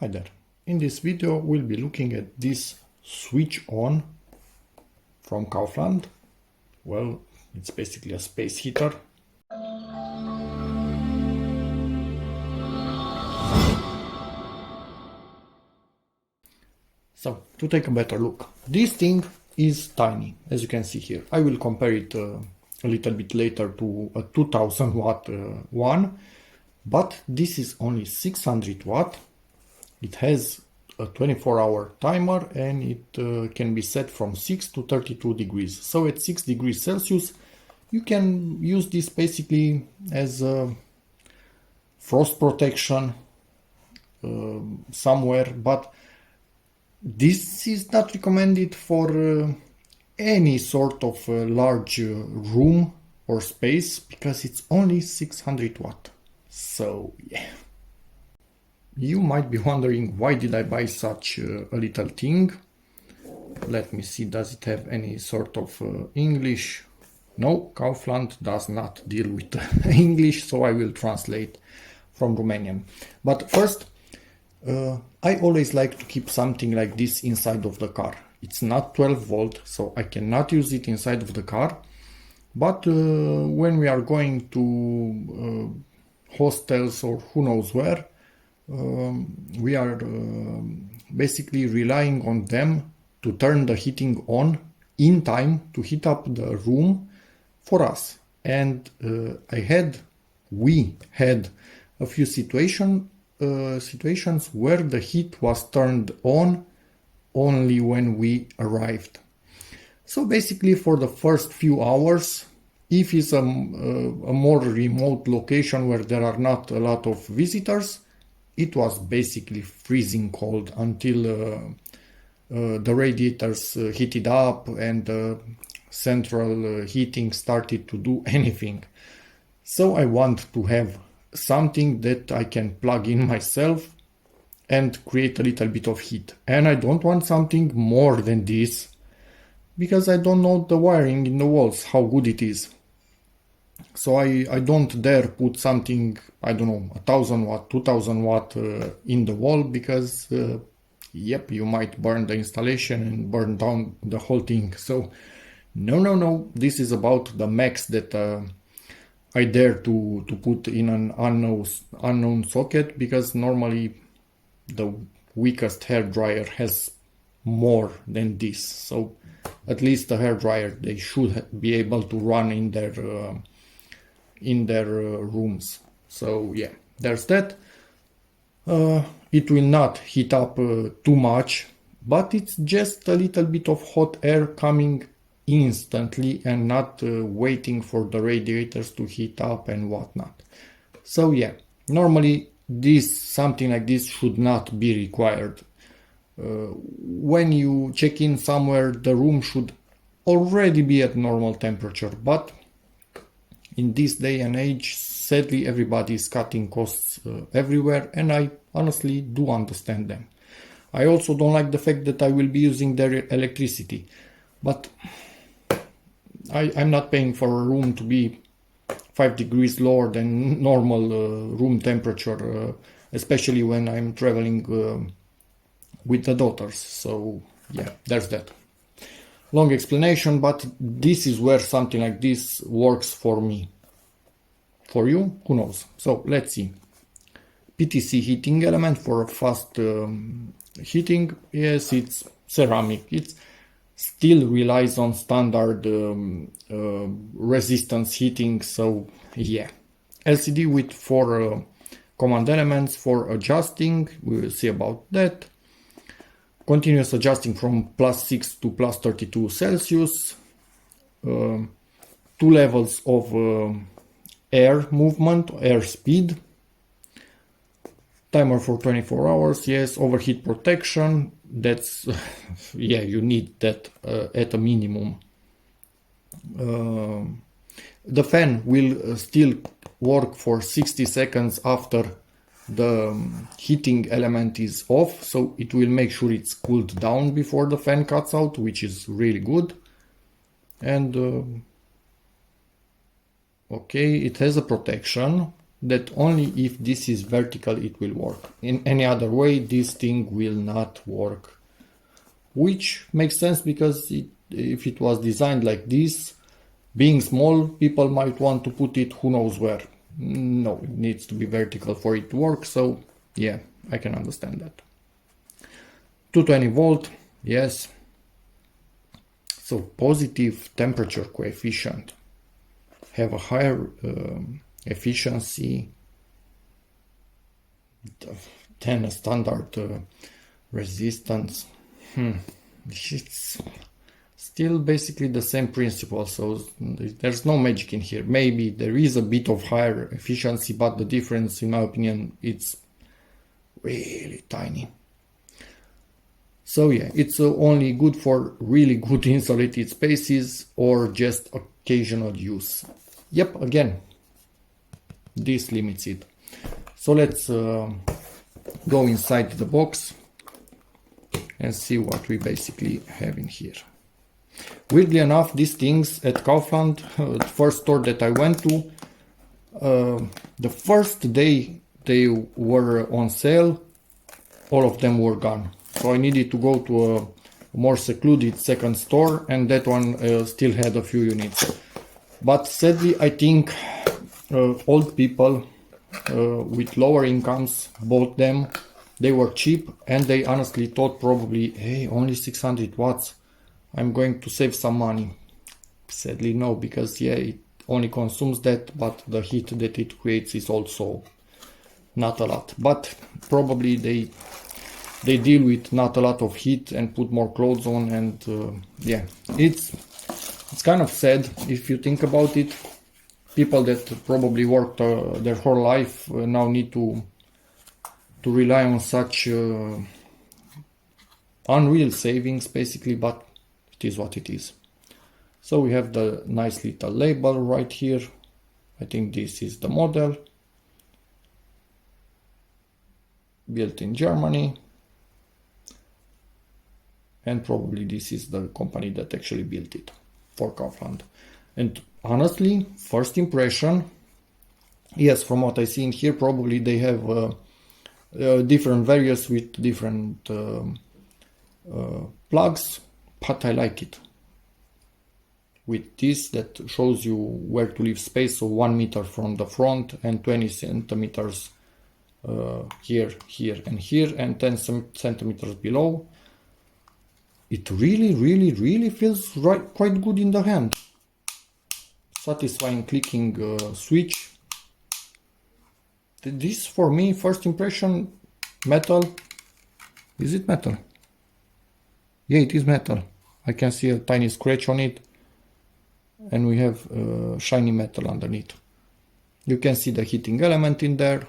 Hi there. In this video we'll be looking at this switch on from Kaufland. Well, it's basically a space heater. So, to take a better look, this thing is tiny, as you can see here. I will compare it a little bit later to a 2000 watt one, but this is only 600 watt. It has a 24-hour timer and it can be set from 6 to 32 degrees. So at 6 degrees Celsius, you can use this basically as a frost protection somewhere, but this is not recommended for any sort of large room or space because it's only 600 watt. So yeah. You might be wondering, why did I buy such a little thing? Let me see, does it have any sort of English? No, Kaufland does not deal with English, so I will translate from Romanian. But first, I always like to keep something like this inside of the car. It's not 12 volt, so I cannot use it inside of the car. But when we are going to hostels or who knows where, we are basically relying on them to turn the heating on in time to heat up the room for us. And we had a few situations where the heat was turned on only when we arrived. So basically for the first few hours, if it's a more remote location where there are not a lot of visitors, it was basically freezing cold until the radiators heated up and the central heating started to do anything. So I want to have something that I can plug in myself and create a little bit of heat. And I don't want something more than this because I don't know the wiring in the walls, how good it is. So I don't dare put something, I don't know, 1000 watt, 2000 watt in the wall because, yep, you might burn the installation and burn down the whole thing. So no, this is about the max that I dare to put in an unknown socket, because normally the weakest hair dryer has more than this. So at least the hair dryer, they should be able to run in their rooms. So yeah, there's that. It will not heat up too much, but it's just a little bit of hot air coming instantly and not waiting for the radiators to heat up and whatnot. So yeah, normally something like this should not be required. When you check in somewhere, the room should already be at normal temperature, but in this day and age, sadly, everybody is cutting costs everywhere, and I honestly do understand them. I also don't like the fact that I will be using their electricity, but I'm not paying for a room to be 5 degrees lower than normal room temperature, especially when I'm traveling with the daughters. So yeah, there's that. Long explanation, but this is where something like this works for me. For you, who knows? So let's see. PTC heating element for fast heating. Yes, it's ceramic. It still relies on standard resistance heating. So yeah, LCD with 4 command elements for adjusting. We will see about that. Continuous adjusting from +6 to +32 Celsius. 2 levels of air movement, air speed. Timer for 24 hours. Yes, overheat protection. That's, yeah, you need that at a minimum. The fan will still work for 60 seconds after the heating element is off, so it will make sure it's cooled down before the fan cuts out, which is really good. And okay, it has a protection that only if this is vertical it will work. In any other way this thing will not work. Which makes sense because if it was designed like this, being small, people might want to put it who knows where. No, it needs to be vertical for it to work, so yeah, I can understand that. 220 volt, yes. So positive temperature coefficient, have a higher efficiency than a standard resistance. It's still basically the same principle, so there's no magic in here. Maybe there is a bit of higher efficiency, but the difference, in my opinion, it's really tiny. So yeah, it's only good for really good insulated spaces or just occasional use. Yep, again, this limits it. So let's go inside the box and see what we basically have in here. Weirdly enough, these things at Kaufland, the first store that I went to, the first day they were on sale, all of them were gone. So I needed to go to a more secluded second store, and that one still had a few units. But sadly, I think old people with lower incomes bought them. They were cheap, and they honestly thought probably, hey, only 600 watts. I'm going to save some money. Sadly, no, because yeah, it only consumes that, but the heat that it creates is also not a lot. But probably they deal with not a lot of heat and put more clothes on, and yeah, it's kind of sad if you think about it. People that probably worked their whole life now need to rely on such unreal savings basically, but it is what it is. So we have the nice little label right here. I think this is the model, built in Germany, and probably this is the company that actually built it for Kaufland. And honestly, first impression, yes, from what I see in here, probably they have different variants with different plugs, but I like it. With this, that shows you where to leave space, so 1 meter from the front and 20 centimeters here, here, and here, and 10 centimeters below. It really feels quite good in the hand. Satisfying clicking switch. This for me, first impression, metal. Is it metal? Yeah, it is metal. I can see a tiny scratch on it, and we have shiny metal underneath. You can see the heating element in there.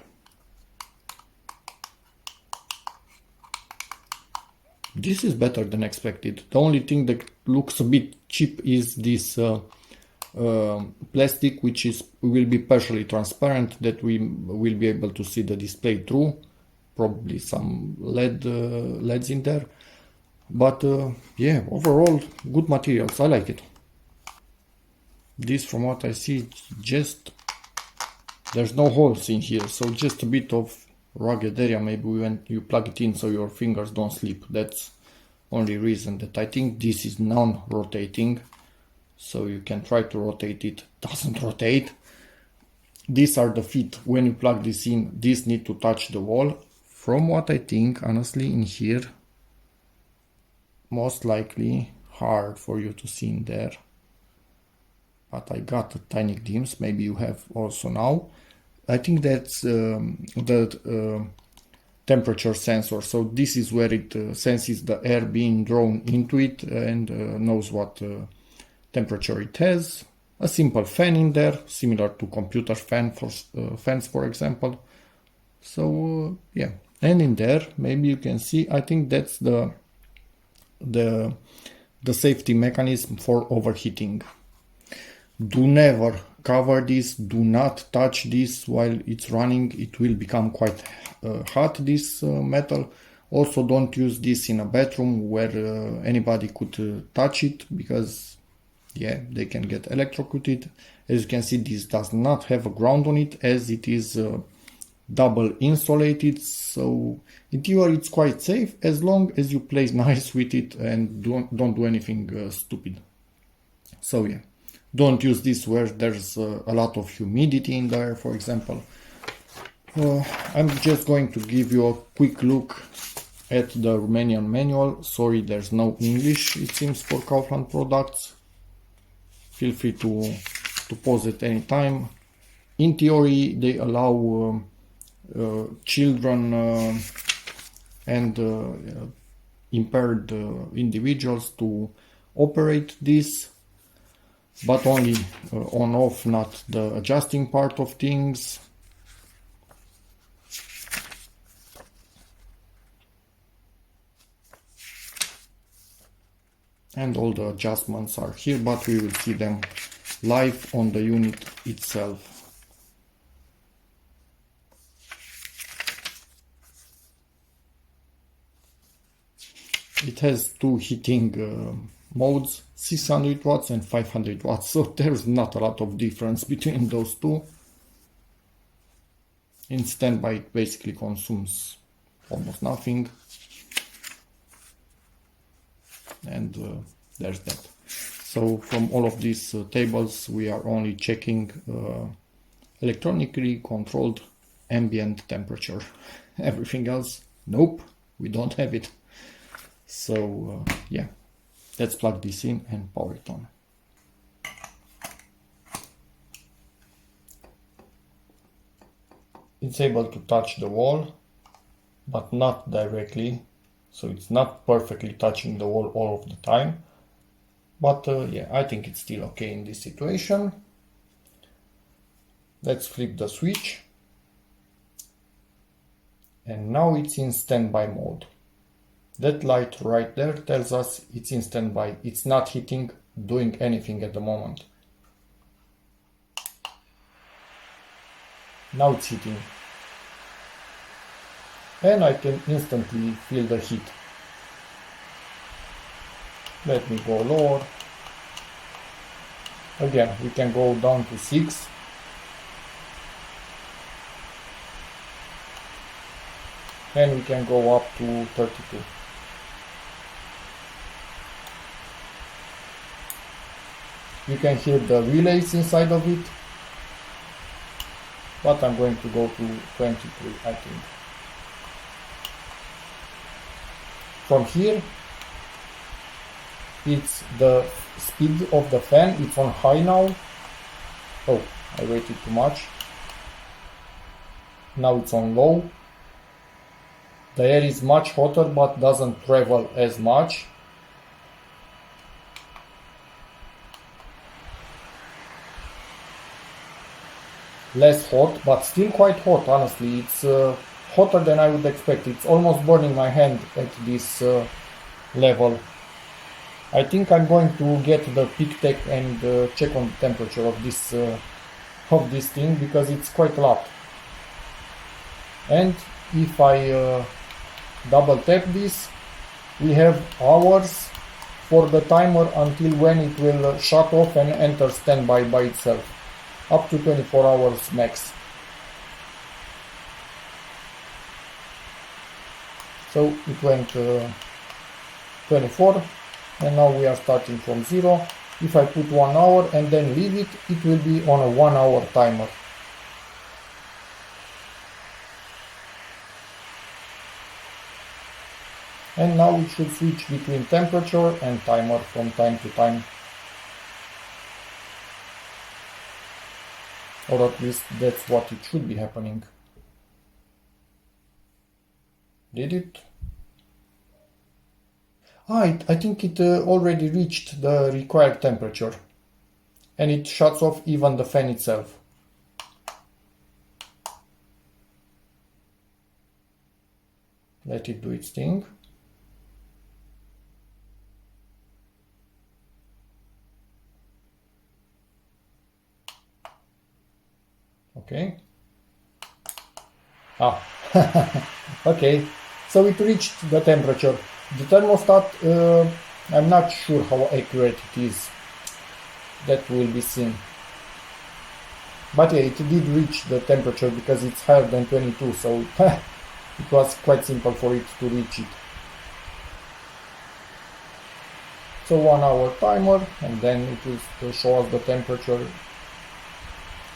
This is better than expected. The only thing that looks a bit cheap is this plastic, which will be partially transparent, that we will be able to see the display through. Probably some LEDs in there. But yeah, overall good materials. I like it. This, from what I see, just there's no holes in here, so just a bit of rugged area maybe when you plug it in so your fingers don't slip. That's only reason that I think this is non-rotating, so you can try to rotate it, doesn't rotate. These are the feet. When you plug this in, these need to touch the wall. From what I think, honestly, in here, most likely hard for you to see in there, but I got a tiny glimpse. Maybe you have also now. I think that's the temperature sensor. So this is where it senses the air being drawn into it and knows what temperature it has. A simple fan in there, similar to computer fans, for example. So yeah, and in there maybe you can see, I think that's the safety mechanism for overheating. Do never cover this, do not touch this while it's running. It will become quite hot, this metal. Also, don't use this in a bathroom where anybody could touch it, because yeah, they can get electrocuted. As you can see, this does not have a ground on it as it is double insulated, so in theory it's quite safe as long as you play nice with it and don't do anything stupid. So yeah, don't use this where there's a lot of humidity in there, for example. I'm just going to give you a quick look at the Romanian manual. Sorry, there's no English, it seems, for Kaufland products. Feel free to pause at any time. In theory, they allow children and impaired individuals to operate this, but only on off, not the adjusting part of things. And all the adjustments are here, but we will see them live on the unit itself. It has two heating modes, 600 watts and 500 watts, so there's not a lot of difference between those two. In standby it basically consumes almost nothing. And there's that. So from all of these tables we are only checking electronically controlled ambient temperature. Everything else, nope, we don't have it. So yeah, let's plug this in and power it on. It's able to touch the wall, but not directly, so it's not perfectly touching the wall all of the time. But yeah, I think it's still okay in this situation. Let's flip the switch. And now it's in standby mode. That light right there tells us it's in standby. It's not heating, doing anything at the moment. Now it's heating. And I can instantly feel the heat. Let me go lower. Again, we can go down to 6. And we can go up to 32. You can hear the relays inside of it, but I'm going to go to 23, I think. From here, it's the speed of the fan, it's on high now. Oh, I waited too much. Now it's on low. The air is much hotter but doesn't travel as much. Less hot, but still quite hot, honestly. It's hotter than I would expect. It's almost burning my hand at this level. I think I'm going to get the peak tech and check on the temperature of this thing, because it's quite a lot. And if I double tap this, we have hours for the timer until when it will shut off and enter standby by itself. Up to 24 hours max. So it went 24, and now we are starting from 0. If I put 1 hour and then leave it, it will be on a 1 hour timer. And now it should switch between temperature and timer from time to time. Or at least that's what it should be happening. Did it? I think it already reached the required temperature. And it shuts off even the fan itself. Let it do its thing. Okay. Okay, so it reached the temperature. The thermostat, I'm not sure how accurate it is. that will be seen. But yeah, it did reach the temperature because it's higher than 22, so it was quite simple for it to reach it. So 1 hour timer, and then it will show us the temperature.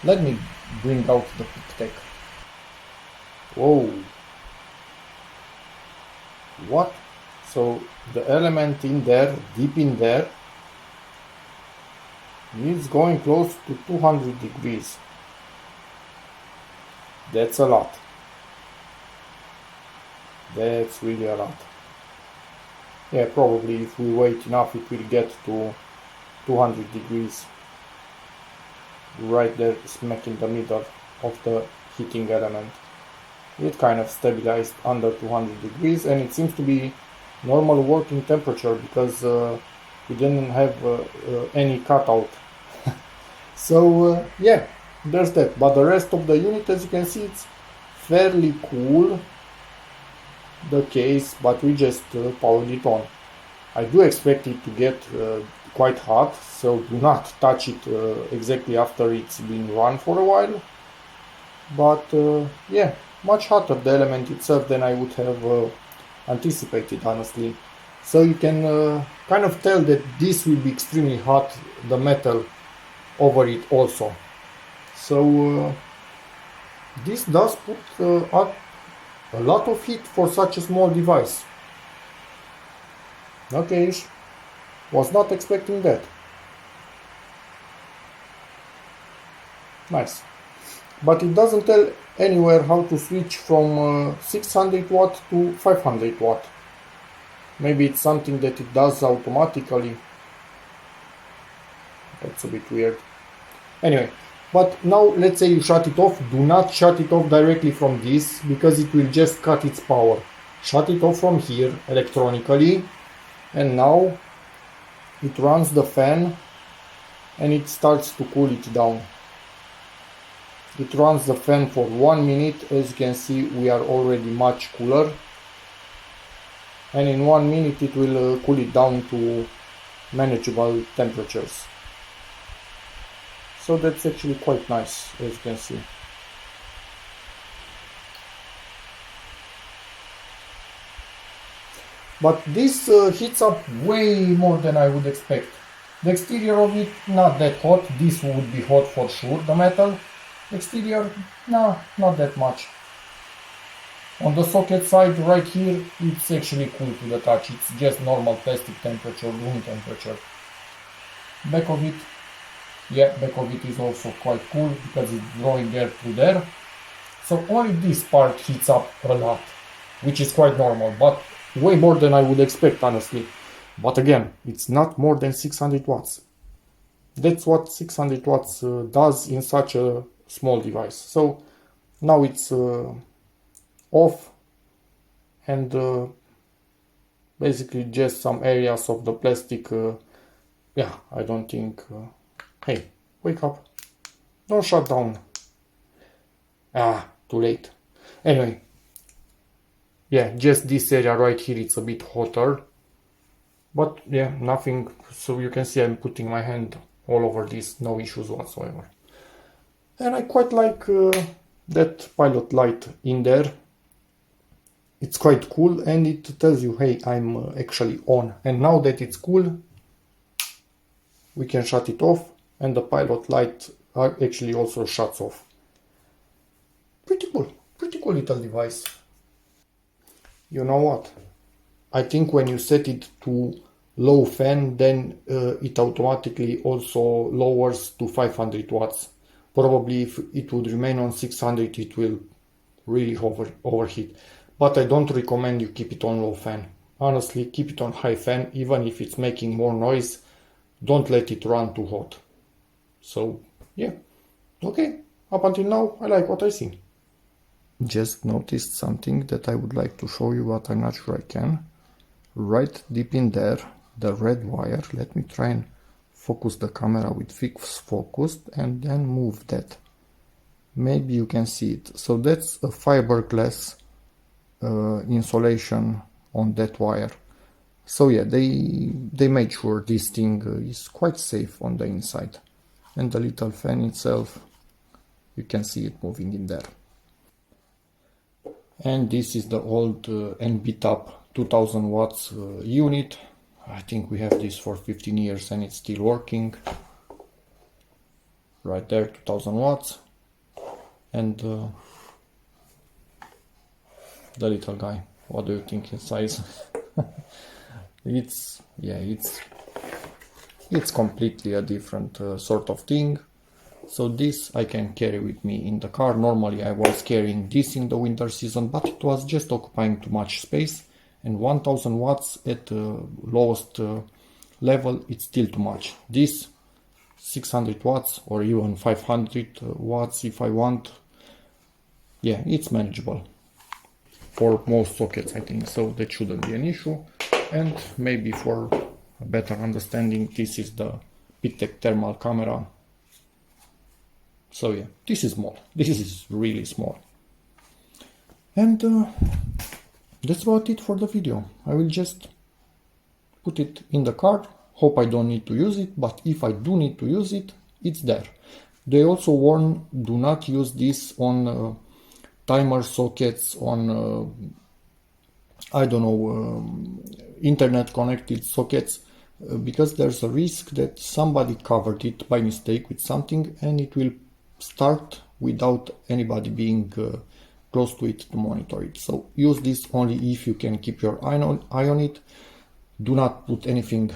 Let me bring out the PicTech. Whoa! What? So the element in there, deep in there, is going close to 200 degrees. That's a lot. That's really a lot. Yeah, probably if we wait enough it will get to 200 degrees. Right there, smack in the middle of the heating element. It kind of stabilized under 200 degrees, and it seems to be normal working temperature because we didn't have any cutout. So yeah, there's that. But the rest of the unit, as you can see, it's fairly cool, the case, but we just powered it on. I do expect it to get quite hot, so do not touch it exactly after it's been run for a while. But yeah, much hotter the element itself than I would have anticipated, honestly. So you can kind of tell that this will be extremely hot, the metal over it also. So this does put up a lot of heat for such a small device. Okay, was not expecting that. Nice. But it doesn't tell anywhere how to switch from 600 watt to 500 watt. Maybe it's something that it does automatically. That's a bit weird. Anyway, but now let's say you shut it off. Do not shut it off directly from this, because it will just cut its power. Shut it off from here electronically, and now it runs the fan and it starts to cool it down. It runs the fan for 1 minute. As you can see, we are already much cooler, and in 1 minute it will cool it down to manageable temperatures. So that's actually quite nice, as you can see. But this heats up way more than I would expect. The exterior of it, not that hot. This would be hot for sure, the metal. Exterior, no, not that much. On the socket side, right here, it's actually cool to the touch. It's just normal plastic temperature, room temperature. Back of it, yeah, back of it is also quite cool because it's drawing air through there. So only this part heats up a lot, which is quite normal, but way more than I would expect, honestly. But again, it's not more than 600 watts. That's what 600 watts does in such a small device. So now it's off, and basically just some areas of the plastic. Yeah, I don't think... hey, wake up. Don't shut down. Ah, too late. Anyway, yeah, just this area right here, it's a bit hotter. But yeah, nothing. So you can see I'm putting my hand all over this, no issues whatsoever. And I quite like that pilot light in there. It's quite cool, and it tells you, hey, I'm actually on. And now that it's cool, we can shut it off, and the pilot light actually also shuts off. Pretty cool little device. You know what? I think when you set it to low fan, then it automatically also lowers to 500 watts. Probably if it would remain on 600, it will really overheat. But I don't recommend you keep it on low fan. Honestly, keep it on high fan, even if it's making more noise. Don't let it run too hot. So, yeah. Okay, up until now, I like what I see. Just noticed something that I would like to show you, but I'm not sure I can. Right deep in there, the red wire. Let me try and focus the camera with fixed focus and then move that. Maybe you can see it. So that's a fiberglass insulation on that wire. So yeah, they made sure this thing is quite safe on the inside. And the little fan itself, you can see it moving in there. And this is the old NB-TAP 2000 watts unit. I think we have this for 15 years and it's still working. Right there, 2000 watts. And the little guy, what do you think his size? It's completely a different sort of thing. So this I can carry with me in the car. Normally I was carrying this in the winter season, but it was just occupying too much space, and 1000 watts at lowest level, it's still too much. This 600 watts or even 500 watts if I want, yeah, it's manageable for most sockets, I think, so that shouldn't be an issue. And maybe for a better understanding, this is the Pittec thermal camera. So yeah, this is small. This is really small. And that's about it for the video. I will just put it in the car. Hope I don't need to use it, but if I do need to use it, it's there. They also warn, do not use this on timer sockets, on I don't know, internet connected sockets, because there's a risk that somebody covered it by mistake with something and it will start without anybody being close to it to monitor it. So use this only if you can keep your eye on it. Do not put anything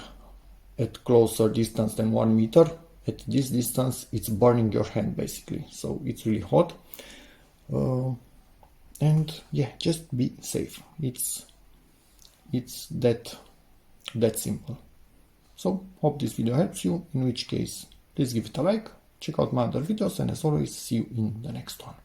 at closer distance than 1 meter. At this distance it's burning your hand basically, so it's really hot. And yeah, just be safe. It's that simple. So hope this video helps you, in which case please give it a like, check out my other videos, and as always, see you in the next one.